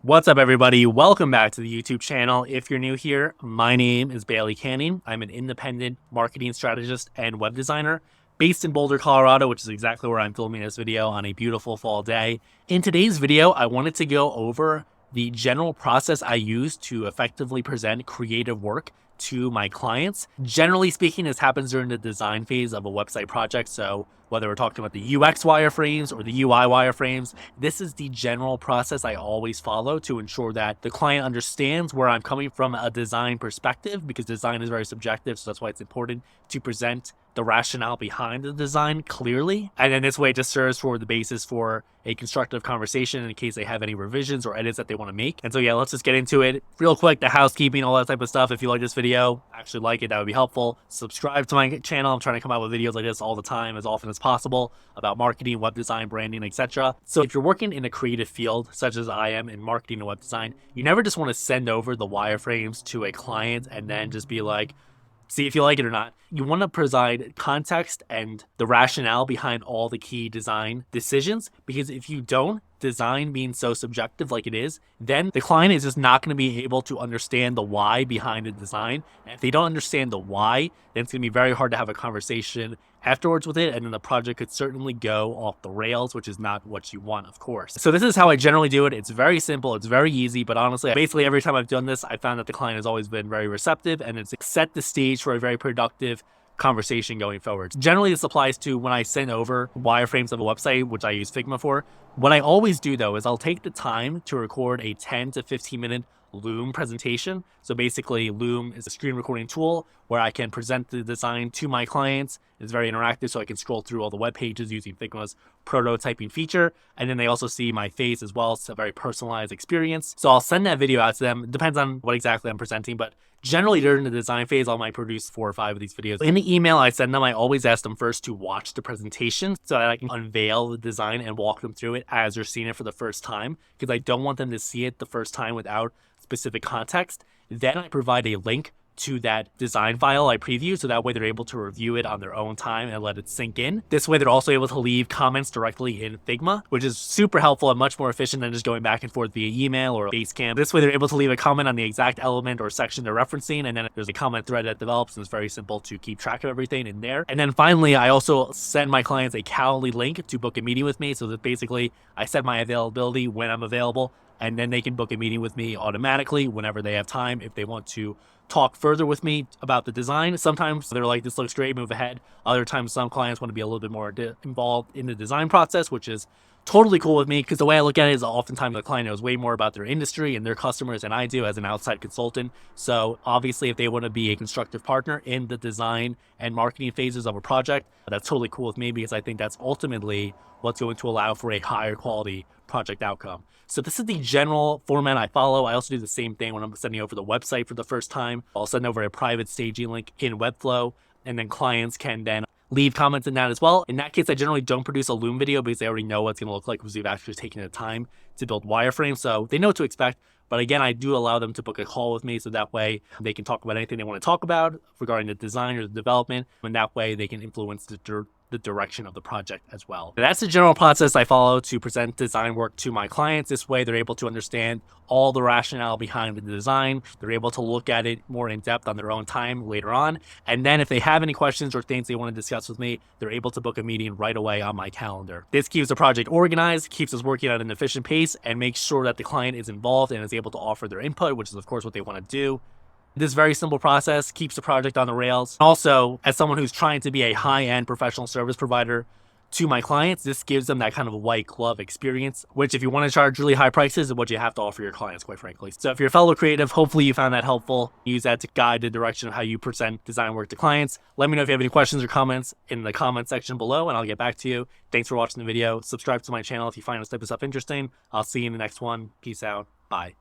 What's up, everybody? Welcome back to the YouTube channel. If you're new here, my name is Bailey Canning. I'm an independent marketing strategist and web designer based in Boulder, Colorado, which is exactly where I'm filming this video on a beautiful fall day. In today's video, I wanted to go over the general process I use to effectively present creative work to my clients. Generally speaking, this happens during the design phase of a website project. So whether we're talking about the UX wireframes or the UI wireframes, this is the general process I always follow to ensure that the client understands where I'm coming from a design perspective, because design is very subjective. So that's why it's important to present the rationale behind the design clearly. And then this way it just serves for the basis for a constructive conversation in case they have any revisions or edits that they want to make. And so yeah, let's just get into it real quick. The housekeeping, all that type of stuff. If you like this video, actually like it, that would be helpful. Subscribe to my channel. I'm trying to come out with videos like this all the time, as often as possible, about marketing, web design, branding, etc. So if you're working in a creative field, such as I am in marketing and web design, you never just want to send over the wireframes to a client and then just be like, see if you like it or not. You want to provide context and the rationale behind all the key design decisions, because if you don't, design being so subjective like it is, then the client is just not going to be able to understand the why behind the design. And if they don't understand the why, then it's going to be very hard to have a conversation afterwards with it, and then the project could certainly go off the rails, which is not what you want, of course. So this is how I generally do it. It's very simple, it's very easy, but honestly, basically every time I've done this, I found that the client has always been very receptive, and it's set the stage for a very productive conversation going forward. Generally, this applies to when I send over wireframes of a website, which I use Figma for. What I always do though is I'll take the time to record a 10 to 15 minute Loom presentation. So basically, Loom is a screen recording tool where I can present the design to my clients. It's very interactive, so I can scroll through all the web pages using Figma's prototyping feature. And then they also see my face as well. It's a very personalized experience. So I'll send that video out to them. It depends on what exactly I'm presenting, but generally during the design phase, I might produce 4 or 5 of these videos. In the email I send them, I always ask them first to watch the presentation so that I can unveil the design and walk them through it as they're seeing it for the first time, because I don't want them to see it the first time without specific context. Then I provide a link to that design file I preview, so that way they're able to review it on their own time and let it sink in. This way they're also able to leave comments directly in Figma, which is super helpful and much more efficient than just going back and forth via email or Basecamp. This way they're able to leave a comment on the exact element or section they're referencing, and then there's a comment thread that develops, and it's very simple to keep track of everything in there. And then finally, I also send my clients a Calendly link to book a meeting with me, so that basically I set my availability when I'm available, and then they can book a meeting with me automatically whenever they have time if they want to talk further with me about the design. Sometimes they're like, this looks great, move ahead. Other times some clients want to be a little bit more involved in the design process, which is totally cool with me, because the way I look at it is oftentimes the client knows way more about their industry and their customers than I do as an outside consultant. So obviously if they want to be a constructive partner in the design and marketing phases of a project, that's totally cool with me, because I think that's ultimately what's going to allow for a higher quality project outcome. So this is the general format I follow. I also do the same thing when I'm sending over the website for the first time. I'll send over a private staging link in Webflow, and then clients can then leave comments in that as well. In that case, I generally don't produce a Loom video because they already know what it's going to look like, because we've actually taken the time to build wireframes, so they know what to expect. But again, I do allow them to book a call with me, so that way they can talk about anything they want to talk about regarding the design or the development, and that way they can influence the direction of the project as well. And that's the general process I follow to present design work to my clients. This way they're able to understand all the rationale behind the design. They're able to look at it more in depth on their own time later on. And then if they have any questions or things they want to discuss with me, they're able to book a meeting right away on my calendar. This keeps the project organized, keeps us working at an efficient pace, and makes sure that the client is involved and is able to offer their input, which is of course what they want to do. This very simple process keeps the project on the rails. Also, as someone who's trying to be a high-end professional service provider to my clients, this gives them that kind of white glove experience, which if you want to charge really high prices is what you have to offer your clients, quite frankly. So if you're a fellow creative, hopefully you found that helpful. Use that to guide the direction of how you present design work to clients. Let me know if you have any questions or comments in the comment section below, and I'll get back to you. Thanks for watching the video. Subscribe to my channel if you find this type of stuff interesting. I'll see you in the next one. Peace out. Bye.